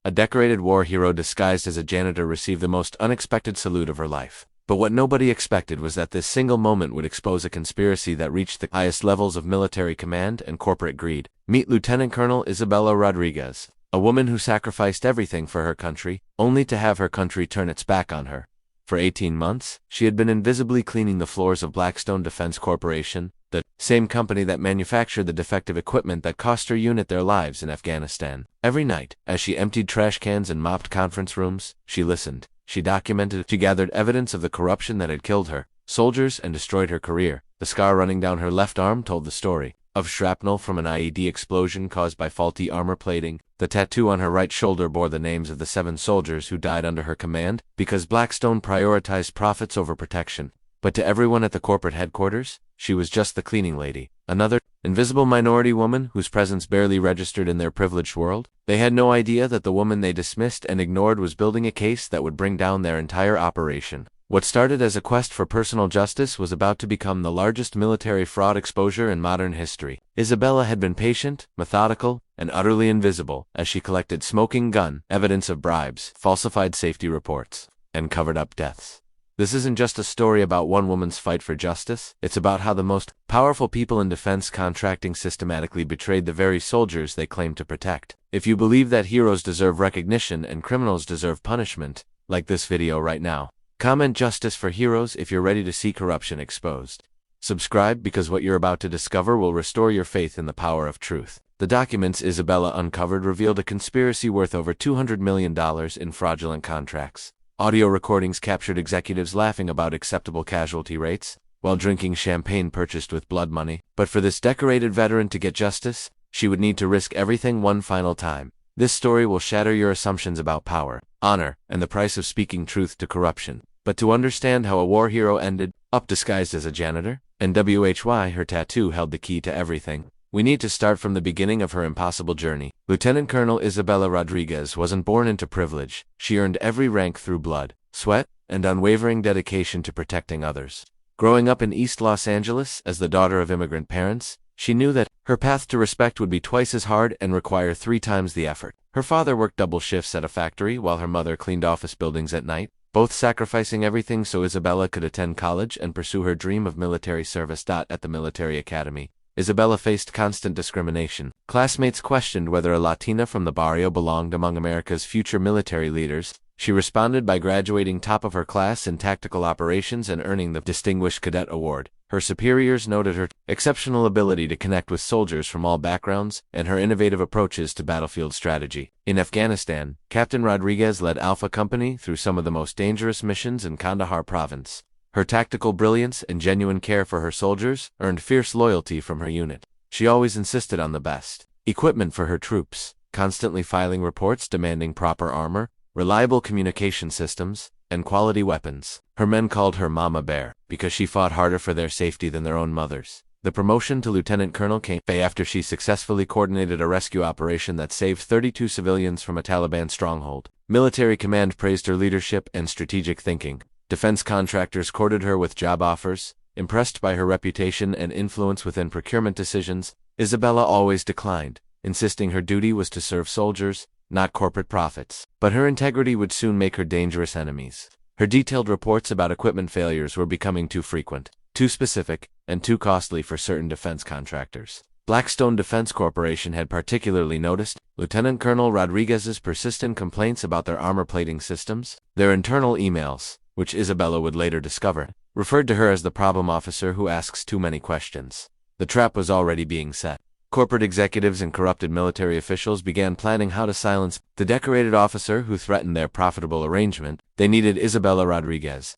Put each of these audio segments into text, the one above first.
a decorated war hero disguised as a janitor received the most unexpected salute of her life. But what nobody expected was that this single moment would expose a conspiracy that reached the highest levels of military command and corporate greed. Meet Lieutenant Colonel Isabella Rodriguez, a woman who sacrificed everything for her country, only to have her country turn its back on her. For 18 months, she had been invisibly cleaning the floors of Blackstone Defense Corporation, the same company that manufactured the defective equipment that cost her unit their lives in Afghanistan. Every night, as she emptied trash cans and mopped conference rooms, she listened. She documented, she gathered evidence of the corruption that had killed her soldiers and destroyed her career. The scar running down her left arm told the story of shrapnel from an IED explosion caused by faulty armor plating. The tattoo on her right shoulder bore the names of the 7 soldiers who died under her command because Blackstone prioritized profits over protection. But to everyone at the corporate headquarters, she was just the cleaning lady, another invisible minority woman whose presence barely registered in their privileged world. They had no idea that the woman they dismissed and ignored was building a case that would bring down their entire operation. What started as a quest for personal justice was about to become the largest military fraud exposure in modern history. Isabella had been patient, methodical, and utterly invisible as she collected smoking gun, evidence of bribes, falsified safety reports, and covered up deaths. This isn't just a story about one woman's fight for justice, it's about how the most powerful people in defense contracting systematically betrayed the very soldiers they claimed to protect. If you believe that heroes deserve recognition and criminals deserve punishment, like this video right now. Comment justice for heroes if you're ready to see corruption exposed. Subscribe because what you're about to discover will restore your faith in the power of truth. The documents Isabella uncovered revealed a conspiracy worth over $200 million in fraudulent contracts. Audio recordings captured executives laughing about acceptable casualty rates, while drinking champagne purchased with blood money. But for this decorated veteran to get justice, she would need to risk everything one final time. This story will shatter your assumptions about power, honor, and the price of speaking truth to corruption. But to understand how a war hero ended up disguised as a janitor, and why her tattoo held the key to everything, we need to start from the beginning of her impossible journey. Lieutenant Colonel Isabella Rodriguez wasn't born into privilege. She earned every rank through blood, sweat, and unwavering dedication to protecting others. Growing up in East Los Angeles as the daughter of immigrant parents, she knew that her path to respect would be twice as hard and require 3 times the effort. Her father worked double shifts at a factory while her mother cleaned office buildings at night, both sacrificing everything so Isabella could attend college and pursue her dream of military service. At the military academy, Isabella faced constant discrimination. Classmates questioned whether a Latina from the barrio belonged among America's future military leaders. She responded by graduating top of her class in tactical operations and earning the Distinguished Cadet Award. Her superiors noted her exceptional ability to connect with soldiers from all backgrounds and her innovative approaches to battlefield strategy. In Afghanistan, Captain Rodriguez led Alpha Company through some of the most dangerous missions in Kandahar province. Her tactical brilliance and genuine care for her soldiers earned fierce loyalty from her unit. She always insisted on the best equipment for her troops, constantly filing reports demanding proper armor, reliable communication systems, and quality weapons. Her men called her Mama Bear because she fought harder for their safety than their own mothers. The promotion to lieutenant colonel came after she successfully coordinated a rescue operation that saved 32 civilians from a Taliban stronghold. Military command praised her leadership and strategic thinking. Defense contractors courted her with job offers. Impressed by her reputation and influence within procurement decisions, Isabella always declined, insisting her duty was to serve soldiers, not corporate profits. But her integrity would soon make her dangerous enemies. Her detailed reports about equipment failures were becoming too frequent, too specific, and too costly for certain defense contractors. Blackstone Defense Corporation had particularly noticed Lieutenant Colonel Rodriguez's persistent complaints about their armor plating systems. Their internal emails, which Isabella would later discover, referred to her as the problem officer who asks too many questions. The trap was already being set. Corporate executives and corrupted military officials began planning how to silence the decorated officer who threatened their profitable arrangement. They needed Isabella Rodriguez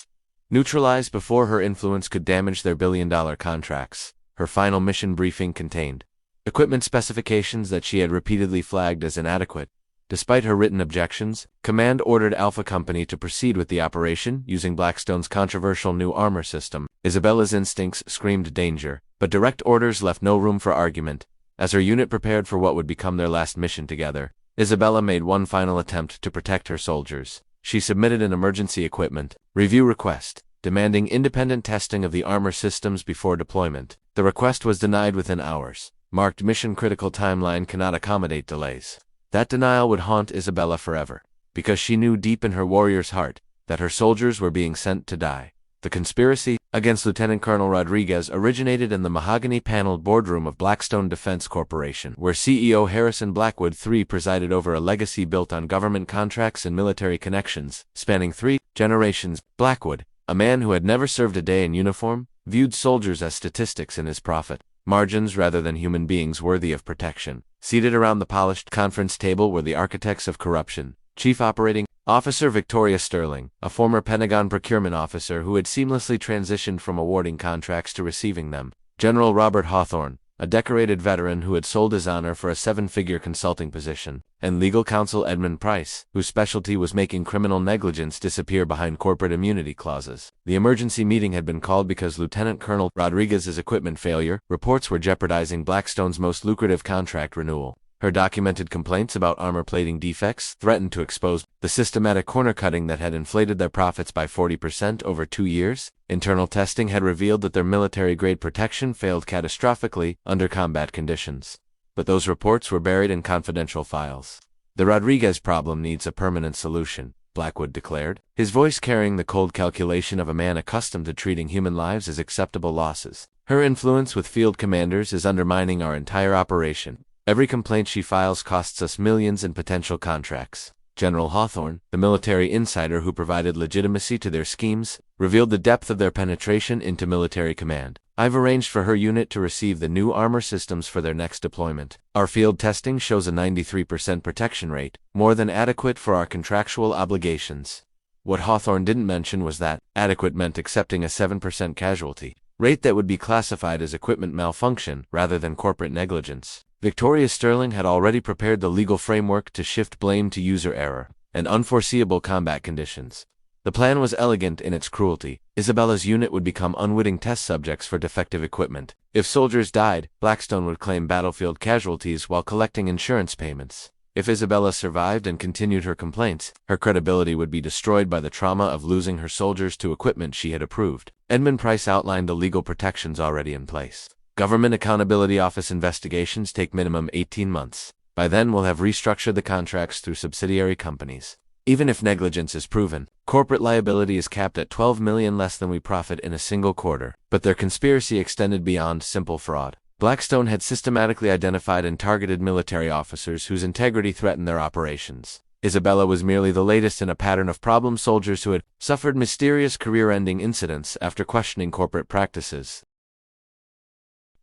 neutralized before her influence could damage their billion-dollar contracts. Her final mission briefing contained equipment specifications that she had repeatedly flagged as inadequate. Despite her written objections, Command ordered Alpha Company to proceed with the operation using Blackstone's controversial new armor system. Isabella's instincts screamed danger, but direct orders left no room for argument. As her unit prepared for what would become their last mission together, Isabella made one final attempt to protect her soldiers. She submitted an emergency equipment review request, demanding independent testing of the armor systems before deployment. The request was denied within hours. Marked mission-critical timeline cannot accommodate delays. That denial would haunt Isabella forever, because she knew deep in her warrior's heart that her soldiers were being sent to die. The conspiracy against Lieutenant Colonel Rodriguez originated in the mahogany-paneled boardroom of Blackstone Defense Corporation, where CEO Harrison Blackwood III presided over a legacy built on government contracts and military connections, spanning 3 generations. Blackwood, a man who had never served a day in uniform, viewed soldiers as statistics in his profit margins rather than human beings worthy of protection. Seated around the polished conference table were the architects of corruption: Chief Operating Officer Victoria Sterling, a former Pentagon procurement officer who had seamlessly transitioned from awarding contracts to receiving them; General Robert Hawthorne, a decorated veteran who had sold his honor for a 7-figure consulting position; and legal counsel Edmund Price, whose specialty was making criminal negligence disappear behind corporate immunity clauses. The emergency meeting had been called because Lieutenant Colonel Rodriguez's equipment failure reports were jeopardizing Blackstone's most lucrative contract renewal. Her documented complaints about armor plating defects threatened to expose the systematic corner-cutting that had inflated their profits by 40% over 2 years. Internal testing had revealed that their military-grade protection failed catastrophically under combat conditions. But those reports were buried in confidential files. The Rodriguez problem needs a permanent solution, Blackwood declared, his voice carrying the cold calculation of a man accustomed to treating human lives as acceptable losses. Her influence with field commanders is undermining our entire operation. Every complaint she files costs us millions in potential contracts. General Hawthorne, the military insider who provided legitimacy to their schemes, revealed the depth of their penetration into military command. I've arranged for her unit to receive the new armor systems for their next deployment. Our field testing shows a 93% protection rate, more than adequate for our contractual obligations. What Hawthorne didn't mention was that adequate meant accepting a 7% casualty rate that would be classified as equipment malfunction rather than corporate negligence. Victoria Sterling had already prepared the legal framework to shift blame to user error and unforeseeable combat conditions. The plan was elegant in its cruelty. Isabella's unit would become unwitting test subjects for defective equipment. If soldiers died, Blackstone would claim battlefield casualties while collecting insurance payments. If Isabella survived and continued her complaints, her credibility would be destroyed by the trauma of losing her soldiers to equipment she had approved. Edmund Price outlined the legal protections already in place. Government Accountability Office investigations take minimum 18 months. By then we'll have restructured the contracts through subsidiary companies. Even if negligence is proven, corporate liability is capped at $12 million less than we profit in a single quarter. But their conspiracy extended beyond simple fraud. Blackstone had systematically identified and targeted military officers whose integrity threatened their operations. Isabella was merely the latest in a pattern of problem soldiers who had suffered mysterious career-ending incidents after questioning corporate practices.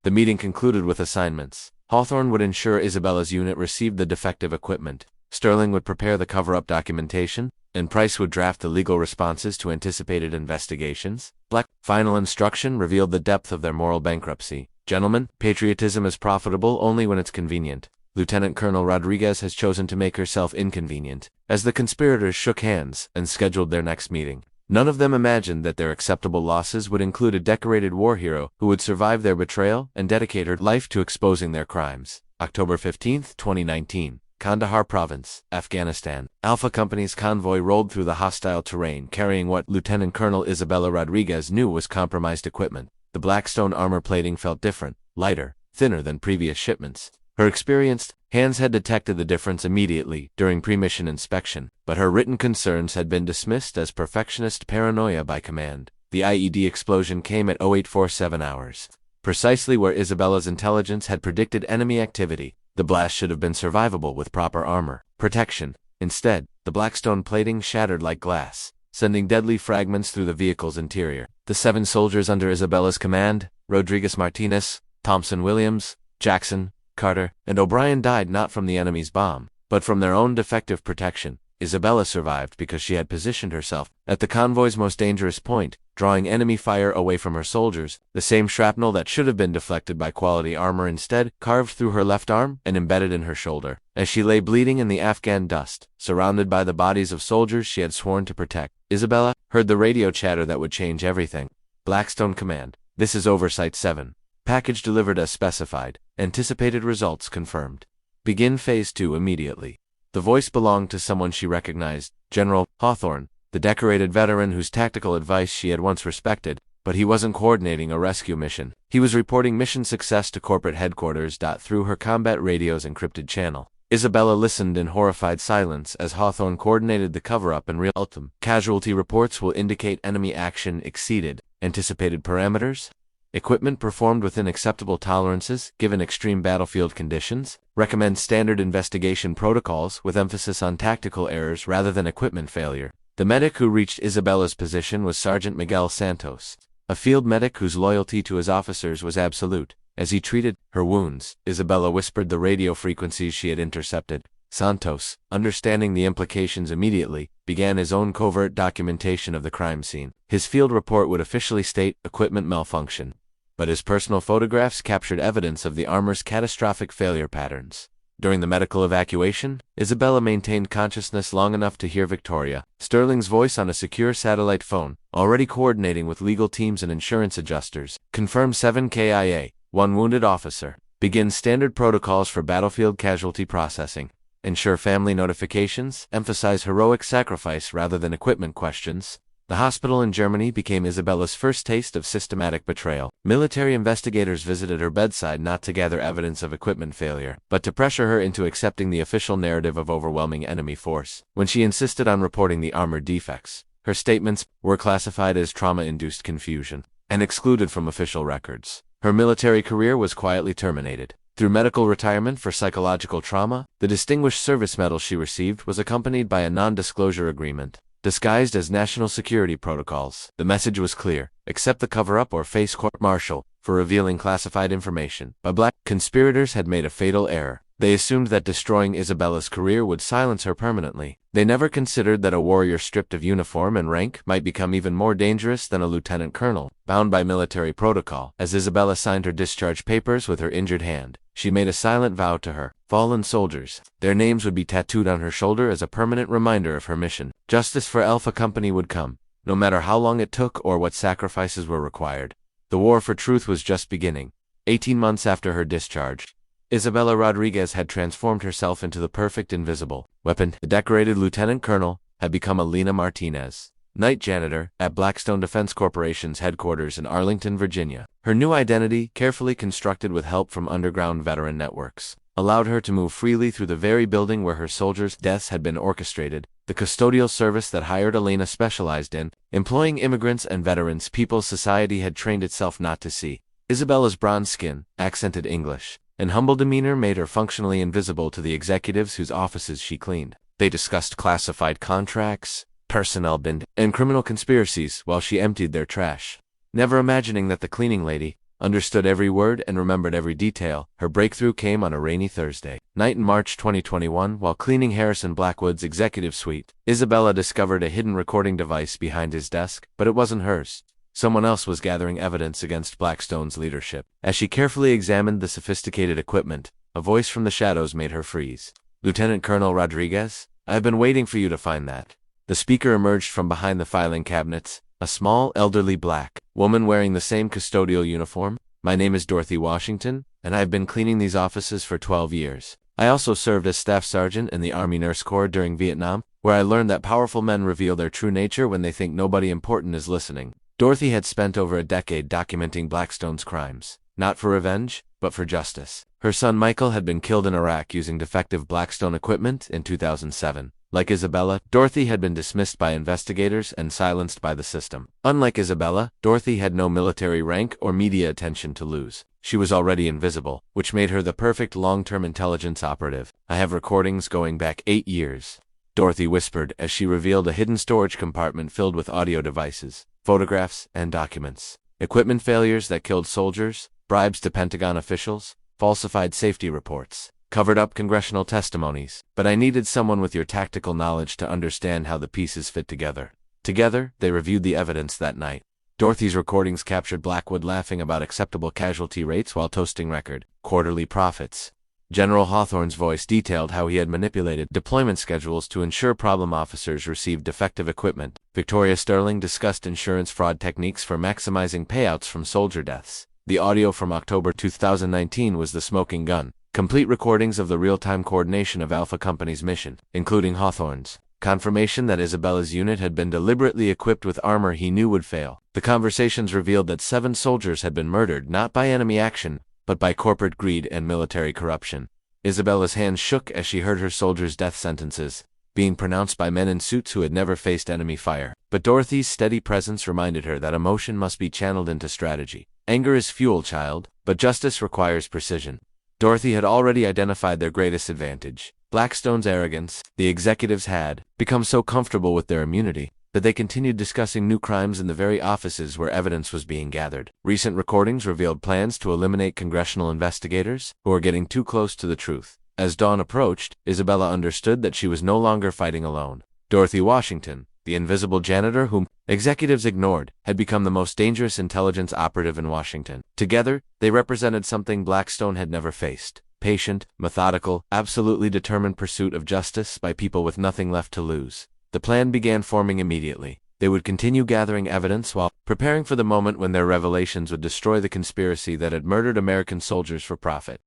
The meeting concluded with assignments. Hawthorne would ensure Isabella's unit received the defective equipment, Sterling would prepare the cover-up documentation, and Price would draft the legal responses to anticipated investigations. Black's final instruction revealed the depth of their moral bankruptcy. Gentlemen, patriotism is profitable only when it's convenient. Lieutenant Colonel Rodriguez has chosen to make herself inconvenient. As the conspirators shook hands and scheduled their next meeting, none of them imagined that their acceptable losses would include a decorated war hero who would survive their betrayal and dedicate her life to exposing their crimes. October 15, 2019. Kandahar Province, Afghanistan. Alpha Company's convoy rolled through the hostile terrain carrying what Lieutenant Colonel Isabella Rodriguez knew was compromised equipment. The Blackstone armor plating felt different, lighter, thinner than previous shipments. Her experienced hands had detected the difference immediately during pre-mission inspection, but her written concerns had been dismissed as perfectionist paranoia by command. The IED explosion came at 0847 hours, precisely where Isabella's intelligence had predicted enemy activity. The blast should have been survivable with proper armor protection. Instead, the Blackstone plating shattered like glass, sending deadly fragments through the vehicle's interior. The 7 soldiers under Isabella's command, Rodriguez Martinez, Thompson Williams, Jackson, Carter, and O'Brien died not from the enemy's bomb, but from their own defective protection. Isabella survived because she had positioned herself at the convoy's most dangerous point, drawing enemy fire away from her soldiers. The same shrapnel that should have been deflected by quality armor instead carved through her left arm and embedded in her shoulder. As she lay bleeding in the Afghan dust, surrounded by the bodies of soldiers she had sworn to protect, Isabella heard the radio chatter that would change everything. Blackstone Command, this is Oversight 7. Package delivered as specified. Anticipated results confirmed. Begin Phase 2 immediately. The voice belonged to someone she recognized, General Hawthorne, the decorated veteran whose tactical advice she had once respected, but he wasn't coordinating a rescue mission. He was reporting mission success to corporate headquarters. Through her combat radio's encrypted channel. Isabella listened in horrified silence as Hawthorne coordinated the cover-up and real-time casualty reports will indicate enemy action exceeded anticipated parameters, equipment performed within acceptable tolerances given extreme battlefield conditions, recommend standard investigation protocols with emphasis on tactical errors rather than equipment failure. The medic who reached Isabella's position was Sergeant Miguel Santos, a field medic whose loyalty to his officers was absolute. As he treated her wounds, Isabella whispered the radio frequencies she had intercepted. Santos, understanding the implications immediately, began his own covert documentation of the crime scene. His field report would officially state equipment malfunction, but his personal photographs captured evidence of the armor's catastrophic failure patterns. During the medical evacuation, Isabella maintained consciousness long enough to hear Victoria Sterling's voice on a secure satellite phone, already coordinating with legal teams and insurance adjusters. Confirm 7 KIA, 1 wounded officer. Begin standard protocols for battlefield casualty processing. Ensure family notifications. Emphasize heroic sacrifice rather than equipment questions. The hospital in Germany became Isabella's first taste of systematic betrayal. Military investigators visited her bedside not to gather evidence of equipment failure, but to pressure her into accepting the official narrative of overwhelming enemy force. When she insisted on reporting the armored defects, her statements were classified as trauma-induced confusion and excluded from official records. Her military career was quietly terminated. Through medical retirement for psychological trauma, the Distinguished Service Medal she received was accompanied by a non-disclosure agreement, disguised as national security protocols. The message was clear: accept the cover-up or face court-martial for revealing classified information. But black conspirators had made a fatal error. They assumed that destroying Isabella's career would silence her permanently. They never considered that a warrior stripped of uniform and rank might become even more dangerous than a lieutenant colonel. Bound by military protocol, as Isabella signed her discharge papers with her injured hand, she made a silent vow to her fallen soldiers. Their names would be tattooed on her shoulder as a permanent reminder of her mission. Justice for Alpha Company would come, no matter how long it took or what sacrifices were required. The war for truth was just beginning. 18 months after her discharge, Isabella Rodriguez had transformed herself into the perfect invisible weapon. The decorated lieutenant colonel had become Alina Martinez, night janitor at Blackstone Defense Corporation's headquarters in Arlington, Virginia. Her new identity, carefully constructed with help from underground veteran networks, allowed her to move freely through the very building where her soldiers' deaths had been orchestrated. The custodial service that hired Elena specialized in employing immigrants and veterans people society had trained itself not to see. Isabella's bronze skin, accented English, and humble demeanor made her functionally invisible to the executives whose offices she cleaned. They discussed classified contracts, personnel bind, and criminal conspiracies while she emptied their trash. Never imagining that the cleaning lady understood every word and remembered every detail, her breakthrough came on a rainy Thursday night in March 2021 while cleaning Harrison Blackwood's executive suite. Isabella discovered a hidden recording device behind his desk, but it wasn't hers. Someone else was gathering evidence against Blackstone's leadership. As she carefully examined the sophisticated equipment, a voice from the shadows made her freeze. Lieutenant Colonel Rodriguez, I have been waiting for you to find that. The speaker emerged from behind the filing cabinets, a small, elderly black woman wearing the same custodial uniform. My name is Dorothy Washington, and I have been cleaning these offices for 12 years. I also served as staff sergeant in the Army Nurse Corps during Vietnam, where I learned that powerful men reveal their true nature when they think nobody important is listening. Dorothy had spent over a decade documenting Blackstone's crimes, not for revenge, but for justice. Her son Michael had been killed in Iraq using defective Blackstone equipment in 2007. Like Isabella, Dorothy had been dismissed by investigators and silenced by the system. Unlike Isabella, Dorothy had no military rank or media attention to lose. She was already invisible, which made her the perfect long-term intelligence operative. I have recordings going back 8 years, Dorothy whispered as she revealed a hidden storage compartment filled with audio devices, photographs, and documents. Equipment failures that killed soldiers, bribes to Pentagon officials, falsified safety reports, covered up congressional testimonies. But I needed someone with your tactical knowledge to understand how the pieces fit together. Together, they reviewed the evidence that night. Dorothy's recordings captured Blackwood laughing about acceptable casualty rates while toasting record quarterly profits. General Hawthorne's voice detailed how he had manipulated deployment schedules to ensure problem officers received defective equipment. Victoria Sterling discussed insurance fraud techniques for maximizing payouts from soldier deaths. The audio from October 2019 was the smoking gun, complete recordings of the real-time coordination of Alpha Company's mission, including Hawthorne's confirmation that Isabella's unit had been deliberately equipped with armor he knew would fail. The conversations revealed that 7 soldiers had been murdered not by enemy action, but by corporate greed and military corruption. Isabella's hands shook as she heard her soldiers' death sentences being pronounced by men in suits who had never faced enemy fire. But Dorothy's steady presence reminded her that emotion must be channeled into strategy. Anger is fuel, child, but justice requires precision. Dorothy had already identified their greatest advantage: Blackstone's arrogance. The executives had become so comfortable with their immunity that they continued discussing new crimes in the very offices where evidence was being gathered. Recent recordings revealed plans to eliminate congressional investigators who were getting too close to the truth. As dawn approached, Isabella understood that she was no longer fighting alone. Dorothy Washington, the invisible janitor whom executives ignored, had become the most dangerous intelligence operative in Washington. Together, they represented something Blackstone had never faced: patient, methodical, absolutely determined pursuit of justice by people with nothing left to lose. The plan began forming immediately. They would continue gathering evidence while preparing for the moment when their revelations would destroy the conspiracy that had murdered American soldiers for profit.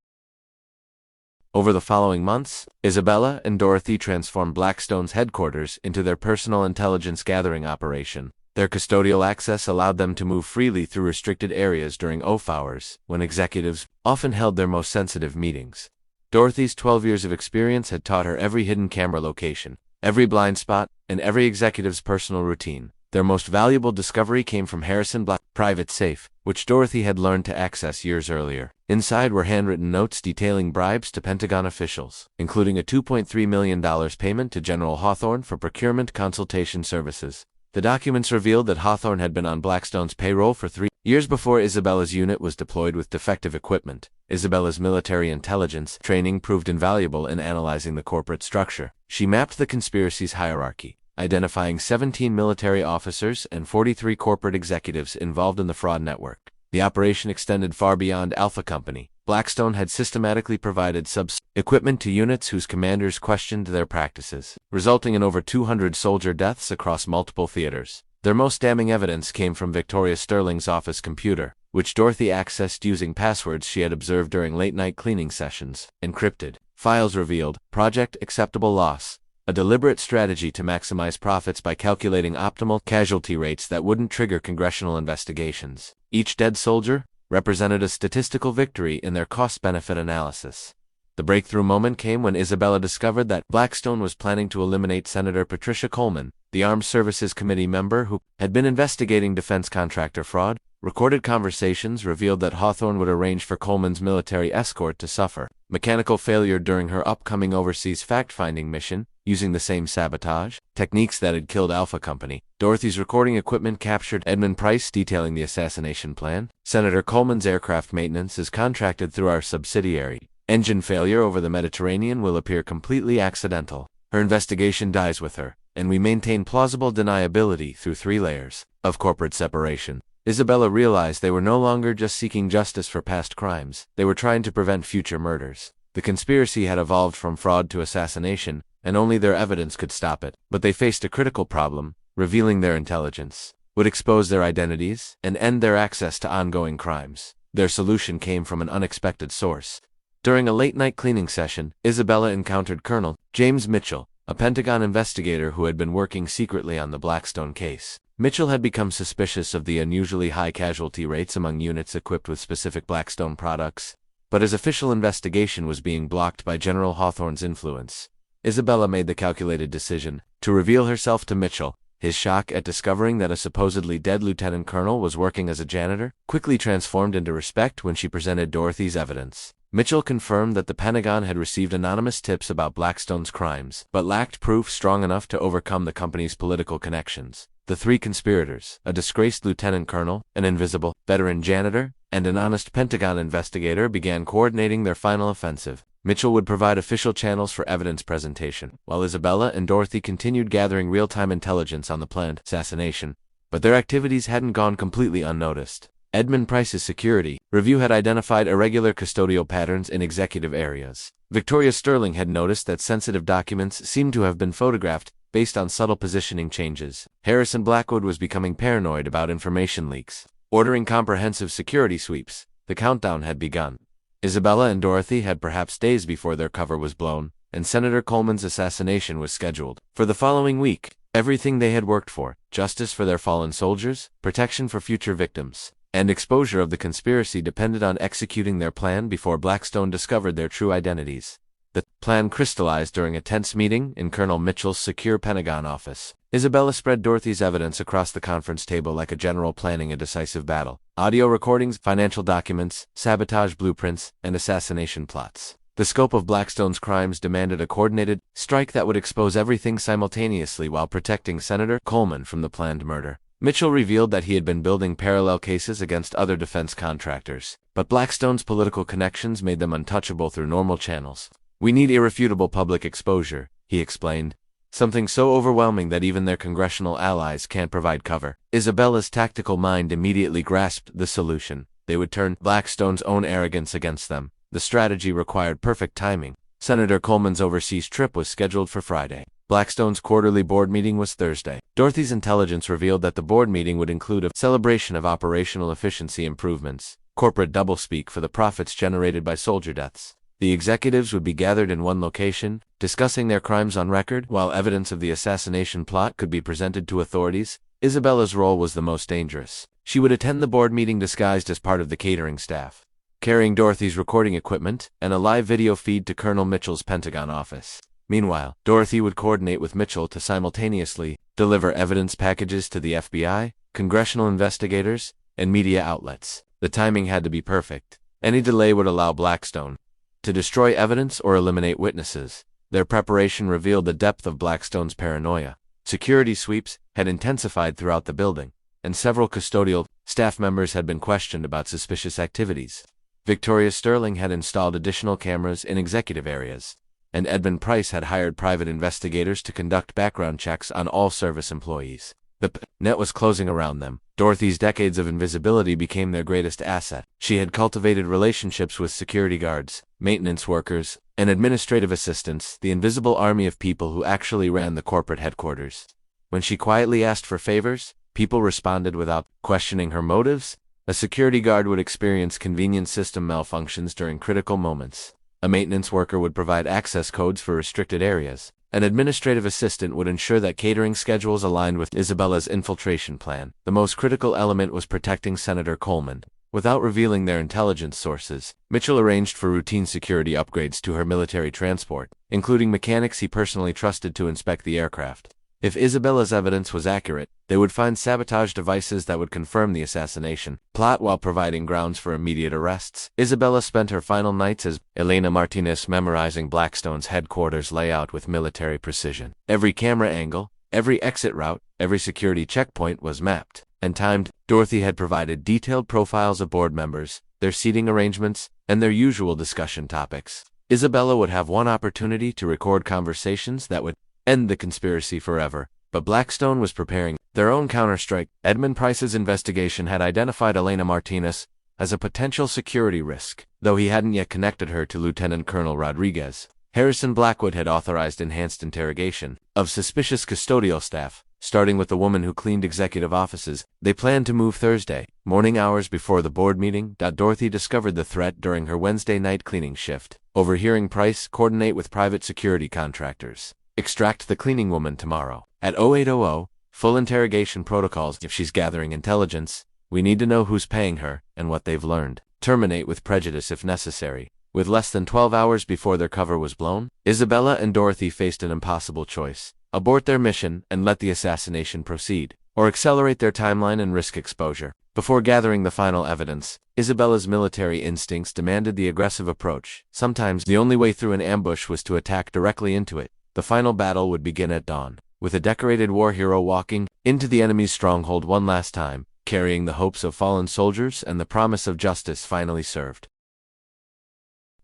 Over the following months, Isabella and Dorothy transformed Blackstone's headquarters into their personal intelligence gathering operation. Their custodial access allowed them to move freely through restricted areas during off hours, when executives often held their most sensitive meetings. Dorothy's 12 years of experience had taught her every hidden camera location, every blind spot, and every executive's personal routine. Their most valuable discovery came from Harrison Black's private safe, which Dorothy had learned to access years earlier. Inside were handwritten notes detailing bribes to Pentagon officials, including a $2.3 million payment to General Hawthorne for procurement consultation services. The documents revealed that Hawthorne had been on Blackstone's payroll for 3 years before Isabella's unit was deployed with defective equipment. Isabella's military intelligence training proved invaluable in analyzing the corporate structure. She mapped the conspiracy's hierarchy, identifying 17 military officers and 43 corporate executives involved in the fraud network. The operation extended far beyond Alpha Company. Blackstone had systematically provided equipment to units whose commanders questioned their practices, resulting in over 200 soldier deaths across multiple theaters. Their most damning evidence came from Victoria Sterling's office computer, which Dorothy accessed using passwords she had observed during late-night cleaning sessions. Encrypted files revealed Project Acceptable Loss, a deliberate strategy to maximize profits by calculating optimal casualty rates that wouldn't trigger congressional investigations. Each dead soldier represented a statistical victory in their cost-benefit analysis. The breakthrough moment came when Isabella discovered that Blackstone was planning to eliminate Senator Patricia Coleman, the Armed Services Committee member who had been investigating defense contractor fraud. Recorded conversations revealed that Hawthorne would arrange for Coleman's military escort to suffer mechanical failure during her upcoming overseas fact-finding mission, using the same sabotage techniques that had killed Alpha Company. Dorothy's recording equipment captured Edmund Price detailing the assassination plan. Senator Coleman's aircraft maintenance is contracted through our subsidiary. Engine failure over the Mediterranean will appear completely accidental. Her investigation dies with her, and we maintain plausible deniability through 3 layers of corporate separation. Isabella realized they were no longer just seeking justice for past crimes, they were trying to prevent future murders. The conspiracy had evolved from fraud to assassination, and only their evidence could stop it. But they faced a critical problem: revealing their intelligence would expose their identities and end their access to ongoing crimes. Their solution came from an unexpected source. During a late-night cleaning session, Isabella encountered Colonel James Mitchell, a Pentagon investigator who had been working secretly on the Blackstone case. Mitchell had become suspicious of the unusually high casualty rates among units equipped with specific Blackstone products, but his official investigation was being blocked by General Hawthorne's influence. Isabella made the calculated decision to reveal herself to Mitchell. His shock at discovering that a supposedly dead lieutenant colonel was working as a janitor quickly transformed into respect when she presented Dorothy's evidence. Mitchell confirmed that the Pentagon had received anonymous tips about Blackstone's crimes, but lacked proof strong enough to overcome the company's political connections. The 3 conspirators, a disgraced lieutenant colonel, an invisible veteran janitor, and an honest Pentagon investigator, began coordinating their final offensive. Mitchell would provide official channels for evidence presentation, while Isabella and Dorothy continued gathering real-time intelligence on the planned assassination. But their activities hadn't gone completely unnoticed. Edmund Price's security review had identified irregular custodial patterns in executive areas. Victoria Sterling had noticed that sensitive documents seemed to have been photographed based on subtle positioning changes. Harrison Blackwood was becoming paranoid about information leaks. Ordering comprehensive security sweeps, the countdown had begun. Isabella and Dorothy had perhaps days before their cover was blown, and Senator Coleman's assassination was scheduled for the following week. Everything they had worked for, justice for their fallen soldiers, protection for future victims, and exposure of the conspiracy, depended on executing their plan before Blackstone discovered their true identities. The plan crystallized during a tense meeting in Colonel Mitchell's secure Pentagon office. Isabella spread Dorothy's evidence across the conference table like a general planning a decisive battle. Audio recordings, financial documents, sabotage blueprints, and assassination plots. The scope of Blackstone's crimes demanded a coordinated strike that would expose everything simultaneously while protecting Senator Coleman from the planned murder. Mitchell revealed that he had been building parallel cases against other defense contractors, but Blackstone's political connections made them untouchable through normal channels. "We need irrefutable public exposure," he explained. "Something so overwhelming that even their congressional allies can't provide cover." Isabella's tactical mind immediately grasped the solution. They would turn Blackstone's own arrogance against them. The strategy required perfect timing. Senator Coleman's overseas trip was scheduled for Friday. Blackstone's quarterly board meeting was Thursday. Dorothy's intelligence revealed that the board meeting would include a celebration of operational efficiency improvements, corporate doublespeak for the profits generated by soldier deaths. The executives would be gathered in one location, discussing their crimes on record, while evidence of the assassination plot could be presented to authorities. Isabella's role was the most dangerous. She would attend the board meeting disguised as part of the catering staff, carrying Dorothy's recording equipment and a live video feed to Colonel Mitchell's Pentagon office. Meanwhile, Dorothy would coordinate with Mitchell to simultaneously deliver evidence packages to the FBI, congressional investigators, and media outlets. The timing had to be perfect. Any delay would allow Blackstone to destroy evidence or eliminate witnesses. Their preparation revealed the depth of Blackstone's paranoia. Security sweeps had intensified throughout the building, and several custodial staff members had been questioned about suspicious activities. Victoria Sterling had installed additional cameras in executive areas, and Edmund Price had hired private investigators to conduct background checks on all service employees. The net was closing around them. Dorothy's decades of invisibility became their greatest asset. She had cultivated relationships with security guards, maintenance workers, and administrative assistants, the invisible army of people who actually ran the corporate headquarters. When she quietly asked for favors, people responded without questioning her motives. A security guard would experience convenient system malfunctions during critical moments. A maintenance worker would provide access codes for restricted areas. An administrative assistant would ensure that catering schedules aligned with Isabella's infiltration plan. The most critical element was protecting Senator Coleman. Without revealing their intelligence sources, Mitchell arranged for routine security upgrades to her military transport, including mechanics he personally trusted to inspect the aircraft. If Isabella's evidence was accurate, they would find sabotage devices that would confirm the assassination plot while providing grounds for immediate arrests. Isabella spent her final nights as Elena Martinez memorizing Blackstone's headquarters layout with military precision. Every camera angle, every exit route, every security checkpoint was mapped and timed. Dorothy had provided detailed profiles of board members, their seating arrangements, and their usual discussion topics. Isabella would have one opportunity to record conversations that would end the conspiracy forever, but Blackstone was preparing their own counterstrike. Edmund Price's investigation had identified Elena Martinez as a potential security risk, though he hadn't yet connected her to Lieutenant Colonel Rodriguez. Harrison Blackwood had authorized enhanced interrogation of suspicious custodial staff, starting with the woman who cleaned executive offices. They planned to move Thursday morning hours before the board meeting. Dorothy discovered the threat during her Wednesday night cleaning shift, overhearing Price coordinate with private security contractors. Extract the cleaning woman tomorrow at 0800, full interrogation protocols. If she's gathering intelligence, we need to know who's paying her and what they've learned. Terminate with prejudice if necessary. With less than 12 hours before their cover was blown, Isabella and Dorothy faced an impossible choice: abort their mission and let the assassination proceed, or accelerate their timeline and risk exposure. Before gathering the final evidence, Isabella's military instincts demanded the aggressive approach. Sometimes the only way through an ambush was to attack directly into it. The final battle would begin at dawn, with a decorated war hero walking into the enemy's stronghold one last time, carrying the hopes of fallen soldiers and the promise of justice finally served.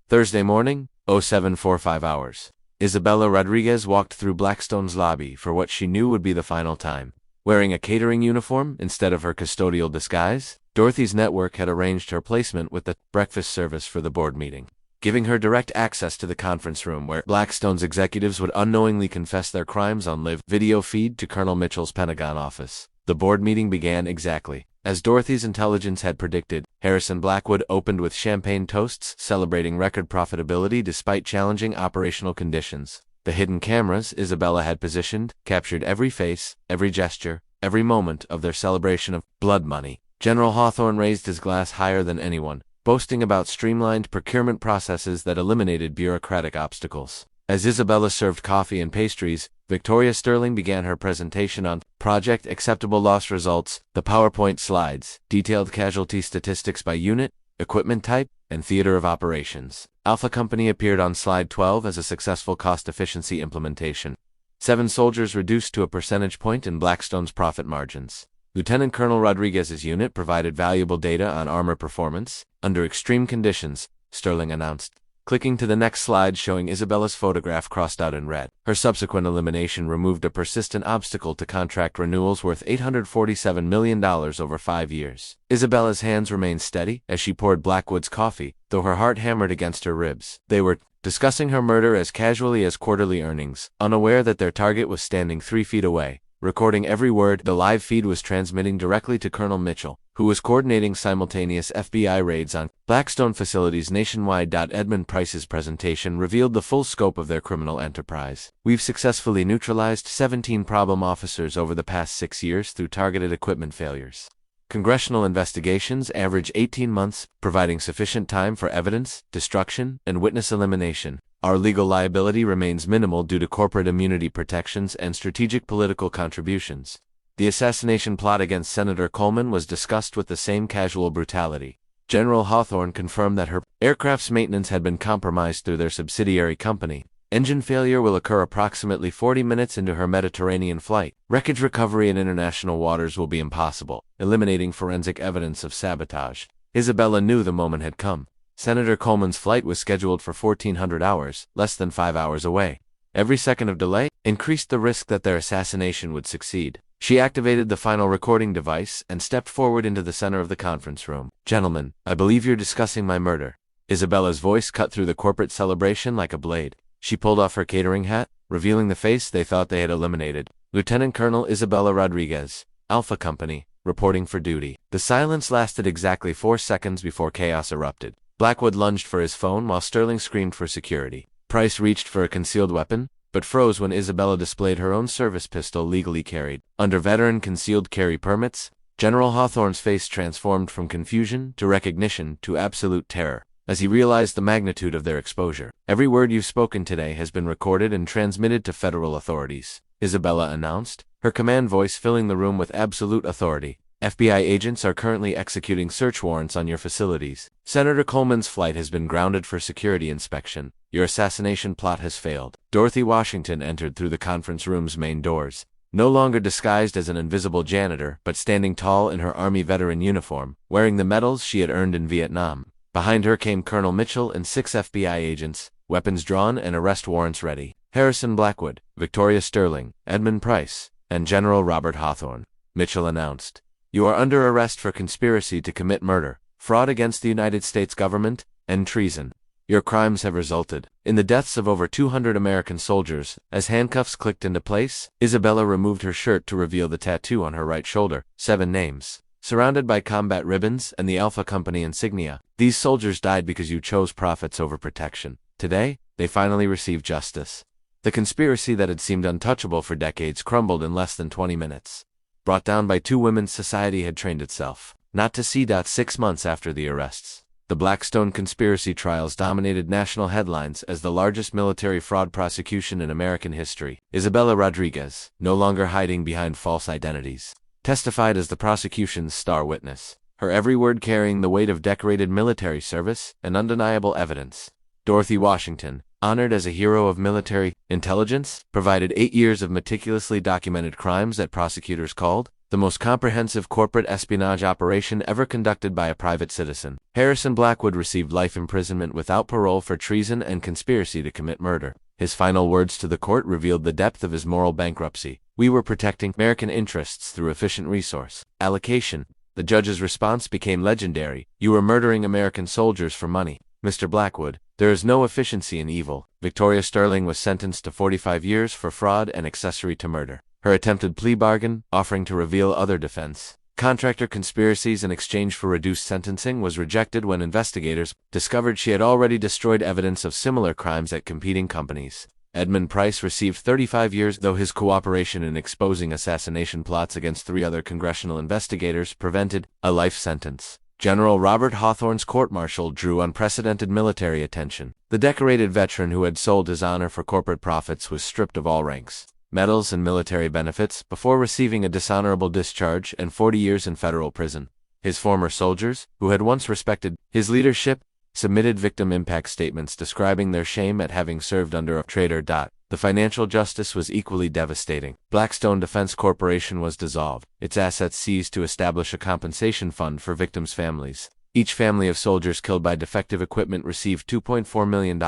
Thursday morning, 0745 hours. Isabella Rodriguez walked through Blackstone's lobby for what she knew would be the final time. Wearing a catering uniform instead of her custodial disguise, Dorothy's network had arranged her placement with the breakfast service for the board meeting, giving her direct access to the conference room where Blackstone's executives would unknowingly confess their crimes on live video feed to Colonel Mitchell's Pentagon office. The board meeting began exactly as Dorothy's intelligence had predicted. Harrison Blackwood opened with champagne toasts, celebrating record profitability despite challenging operational conditions. The hidden cameras Isabella had positioned captured every face, every gesture, every moment of their celebration of blood money. General Hawthorne raised his glass higher than anyone, boasting about streamlined procurement processes that eliminated bureaucratic obstacles. As Isabella served coffee and pastries, Victoria Sterling began her presentation on Project Acceptable Loss Results. The PowerPoint slides detailed casualty statistics by unit, equipment type, and theater of operations. Alpha Company appeared on slide 12 as a successful cost-efficiency implementation. 7 soldiers reduced to a percentage point in Blackstone's profit margins. Lieutenant Colonel Rodriguez's unit provided valuable data on armor performance under extreme conditions, Sterling announced. Clicking to the next slide showing Isabella's photograph crossed out in red. Her subsequent elimination removed a persistent obstacle to contract renewals worth $847 million over 5 years. Isabella's hands remained steady as she poured Blackwood's coffee, though her heart hammered against her ribs. They were discussing her murder as casually as quarterly earnings, unaware that their target was standing 3 feet away. Recording every word, the live feed was transmitting directly to Colonel Mitchell, who was coordinating simultaneous FBI raids on Blackstone facilities nationwide. Edmund Price's presentation revealed the full scope of their criminal enterprise. We've successfully neutralized 17 problem officers over the past 6 years through targeted equipment failures. Congressional investigations average 18 months, providing sufficient time for evidence, destruction, and witness elimination. Our legal liability remains minimal due to corporate immunity protections and strategic political contributions. The assassination plot against Senator Coleman was discussed with the same casual brutality. General Hawthorne confirmed that her aircraft's maintenance had been compromised through their subsidiary company. Engine failure will occur approximately 40 minutes into her Mediterranean flight. Wreckage recovery in international waters will be impossible, eliminating forensic evidence of sabotage. Isabella knew the moment had come. Senator Coleman's flight was scheduled for 1400 hours, less than 5 hours away. Every second of delay increased the risk that their assassination would succeed. She activated the final recording device and stepped forward into the center of the conference room. "Gentlemen, I believe you're discussing my murder." Isabella's voice cut through the corporate celebration like a blade. She pulled off her catering hat, revealing the face they thought they had eliminated. Lieutenant Colonel Isabella Rodriguez, Alpha Company, reporting for duty. The silence lasted exactly 4 seconds before chaos erupted. Blackwood lunged for his phone while Sterling screamed for security. Price reached for a concealed weapon, but froze when Isabella displayed her own service pistol legally carried. Under veteran concealed carry permits, General Hawthorne's face transformed from confusion to recognition to absolute terror as he realized the magnitude of their exposure. "Every word you've spoken today has been recorded and transmitted to federal authorities," Isabella announced, her command voice filling the room with absolute authority. "FBI agents are currently executing search warrants on your facilities. Senator Coleman's flight has been grounded for security inspection. Your assassination plot has failed." Dorothy Washington entered through the conference room's main doors, no longer disguised as an invisible janitor, but standing tall in her Army veteran uniform, wearing the medals she had earned in Vietnam. Behind her came Colonel Mitchell and 6 FBI agents, weapons drawn and arrest warrants ready. Harrison Blackwood, Victoria Sterling, Edmund Price, and General Robert Hawthorne. Mitchell announced, "You are under arrest for conspiracy to commit murder, fraud against the United States government, and treason. Your crimes have resulted in the deaths of over 200 American soldiers." As handcuffs clicked into place, Isabella removed her shirt to reveal the tattoo on her right shoulder, 7 names. Surrounded by combat ribbons and the Alpha Company insignia, these soldiers died because you chose profits over protection. Today, they finally received justice. The conspiracy that had seemed untouchable for decades crumbled in less than 20 minutes. Brought down by 2 women, society had trained itself not to see. 6 months after the arrests, the Blackstone conspiracy trials dominated national headlines as the largest military fraud prosecution in American history. Isabella Rodriguez, no longer hiding behind false identities, testified as the prosecution's star witness, her every word carrying the weight of decorated military service and undeniable evidence. Dorothy Washington, honored as a hero of military intelligence, provided 8 years of meticulously documented crimes that prosecutors called the most comprehensive corporate espionage operation ever conducted by a private citizen. Harrison Blackwood received life imprisonment without parole for treason and conspiracy to commit murder. His final words to the court revealed the depth of his moral bankruptcy. "We were protecting American interests through efficient resource allocation." The judge's response became legendary. "You were murdering American soldiers for money." "Mr. Blackwood, there is no efficiency in evil." Victoria Sterling was sentenced to 45 years for fraud and accessory to murder. Her attempted plea bargain, offering to reveal other defense contractor conspiracies in exchange for reduced sentencing, was rejected when investigators discovered she had already destroyed evidence of similar crimes at competing companies. Edmund Price received 35 years, though his cooperation in exposing assassination plots against 3 other congressional investigators prevented a life sentence. General Robert Hawthorne's court-martial drew unprecedented military attention. The decorated veteran who had sold his honor for corporate profits was stripped of all ranks, medals, and military benefits before receiving a dishonorable discharge and 40 years in federal prison. His former soldiers, who had once respected his leadership, submitted victim impact statements describing their shame at having served under a traitor. The financial justice was equally devastating. Blackstone Defense Corporation was dissolved, its assets seized to establish a compensation fund for victims' families. Each family of soldiers killed by defective equipment received $2.4 million,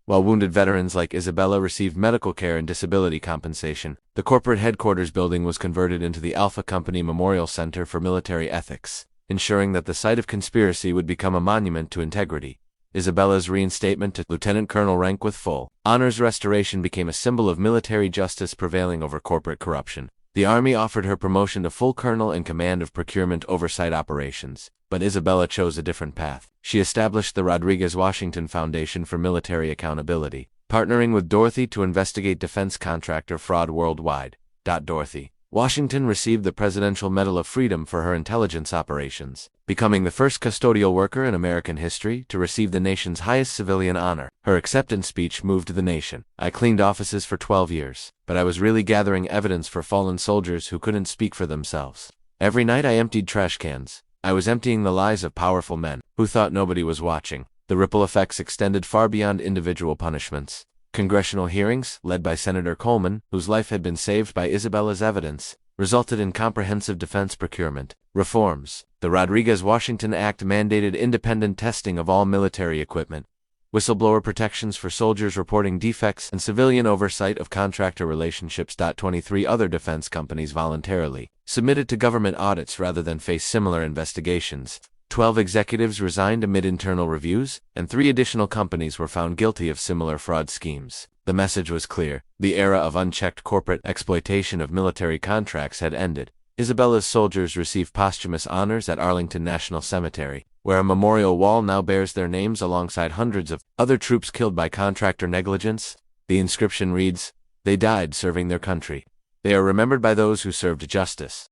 while wounded veterans like Isabella received medical care and disability compensation. The corporate headquarters building was converted into the Alpha Company Memorial Center for Military Ethics, ensuring that the site of conspiracy would become a monument to integrity. Isabella's reinstatement to lieutenant colonel rank with full honors restoration became a symbol of military justice prevailing over corporate corruption. The Army offered her promotion to full colonel and command of procurement oversight operations, but Isabella chose a different path. She established the Rodriguez-Washington Foundation for Military Accountability, partnering with Dorothy to investigate defense contractor fraud worldwide. Dorothy Washington received the Presidential Medal of Freedom for her intelligence operations, becoming the first custodial worker in American history to receive the nation's highest civilian honor. Her acceptance speech moved the nation. I cleaned offices for 12 years, but I was really gathering evidence for fallen soldiers who couldn't speak for themselves. Every night I emptied trash cans. I was emptying the lies of powerful men who thought nobody was watching. The ripple effects extended far beyond individual punishments. Congressional hearings, led by Senator Coleman, whose life had been saved by Isabella's evidence, resulted in comprehensive defense procurement reforms. The Rodriguez-Washington Act mandated independent testing of all military equipment, whistleblower protections for soldiers reporting defects, and civilian oversight of contractor relationships. 23 other defense companies voluntarily submitted to government audits rather than face similar investigations. 12 executives resigned amid internal reviews, and 3 additional companies were found guilty of similar fraud schemes. The message was clear. The era of unchecked corporate exploitation of military contracts had ended. Isabella's soldiers received posthumous honors at Arlington National Cemetery, where a memorial wall now bears their names alongside hundreds of other troops killed by contractor negligence. The inscription reads, "They died serving their country. They are remembered by those who served justice."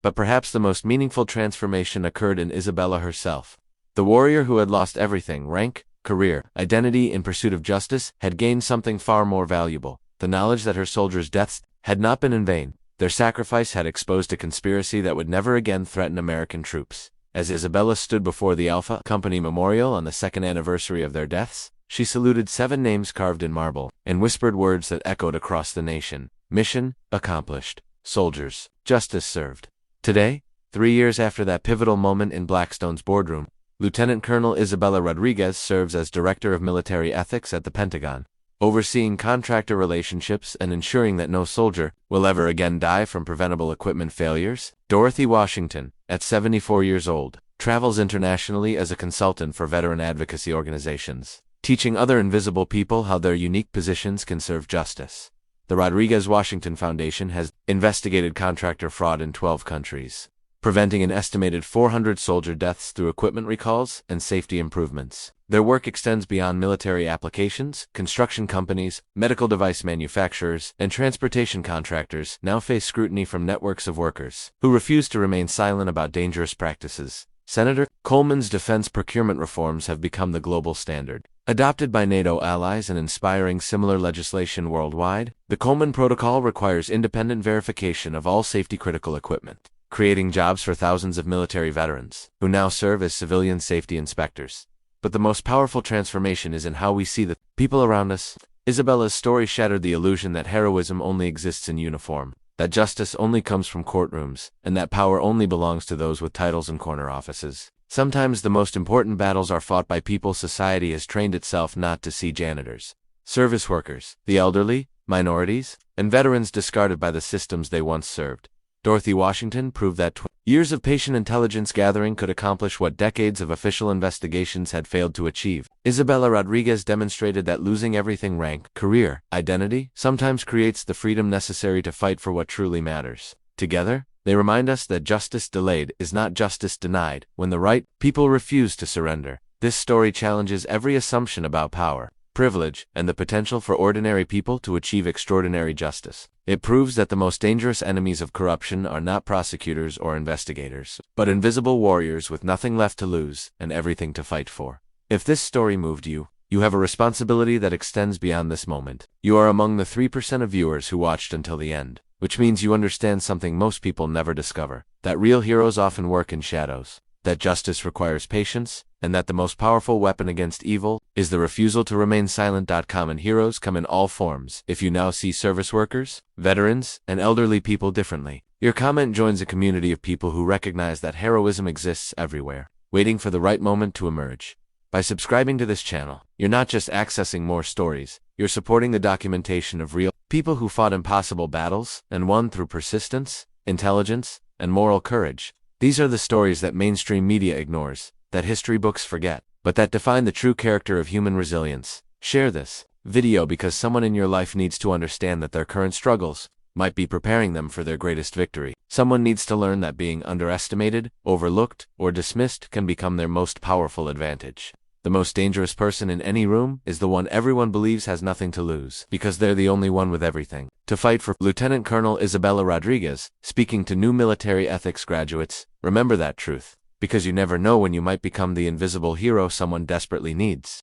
But perhaps the most meaningful transformation occurred in Isabella herself. The warrior who had lost everything, rank, career, identity, in pursuit of justice, had gained something far more valuable: the knowledge that her soldiers' deaths had not been in vain. Their sacrifice had exposed a conspiracy that would never again threaten American troops. As Isabella stood before the Alpha Company Memorial on the 2nd anniversary of their deaths, she saluted 7 names carved in marble, and whispered words that echoed across the nation: mission accomplished, soldiers, justice served. Today, 3 years after that pivotal moment in Blackstone's boardroom, Lieutenant Colonel Isabella Rodriguez serves as Director of Military Ethics at the Pentagon, overseeing contractor relationships and ensuring that no soldier will ever again die from preventable equipment failures. Dorothy Washington, at 74 years old, travels internationally as a consultant for veteran advocacy organizations, teaching other invisible people how their unique positions can serve justice. The Rodriguez-Washington Foundation has investigated contractor fraud in 12 countries, preventing an estimated 400 soldier deaths through equipment recalls and safety improvements. Their work extends beyond military applications. Construction companies, medical device manufacturers, and transportation contractors now face scrutiny from networks of workers who refuse to remain silent about dangerous practices. Senator Coleman's defense procurement reforms have become the global standard. Adopted by NATO allies and inspiring similar legislation worldwide, the Coleman Protocol requires independent verification of all safety-critical equipment, creating jobs for thousands of military veterans, who now serve as civilian safety inspectors. But the most powerful transformation is in how we see the people around us. Isabella's story shattered the illusion that heroism only exists in uniform, that justice only comes from courtrooms, and that power only belongs to those with titles and corner offices. Sometimes the most important battles are fought by people society has trained itself not to see: janitors, service workers, the elderly, minorities, and veterans discarded by the systems they once served. Dorothy Washington proved that years of patient intelligence gathering could accomplish what decades of official investigations had failed to achieve. Isabella Rodriguez demonstrated that losing everything, rank, career, identity, sometimes creates the freedom necessary to fight for what truly matters. Together, they remind us that justice delayed is not justice denied when the right people refuse to surrender. This story challenges every assumption about power, privilege, and the potential for ordinary people to achieve extraordinary justice. It proves that the most dangerous enemies of corruption are not prosecutors or investigators, but invisible warriors with nothing left to lose and everything to fight for. If this story moved you, you have a responsibility that extends beyond this moment. You are among the 3% of viewers who watched until the end, which means you understand something most people never discover: that real heroes often work in shadows, that justice requires patience, and that the most powerful weapon against evil is the refusal to remain silent. Common heroes come in all forms. If you now see service workers, veterans, and elderly people differently, your comment joins a community of people who recognize that heroism exists everywhere, waiting for the right moment to emerge. By subscribing to this channel, you're not just accessing more stories, you're supporting the documentation of real people who fought impossible battles and won through persistence, intelligence, and moral courage. These are the stories that mainstream media ignores, that history books forget, but that define the true character of human resilience. Share this video because someone in your life needs to understand that their current struggles might be preparing them for their greatest victory. Someone needs to learn that being underestimated, overlooked, or dismissed can become their most powerful advantage. The most dangerous person in any room is the one everyone believes has nothing to lose, because they're the only one with everything to fight for. Lieutenant Colonel Isabella Rodriguez, speaking to new military ethics graduates: remember that truth, because you never know when you might become the invisible hero someone desperately needs.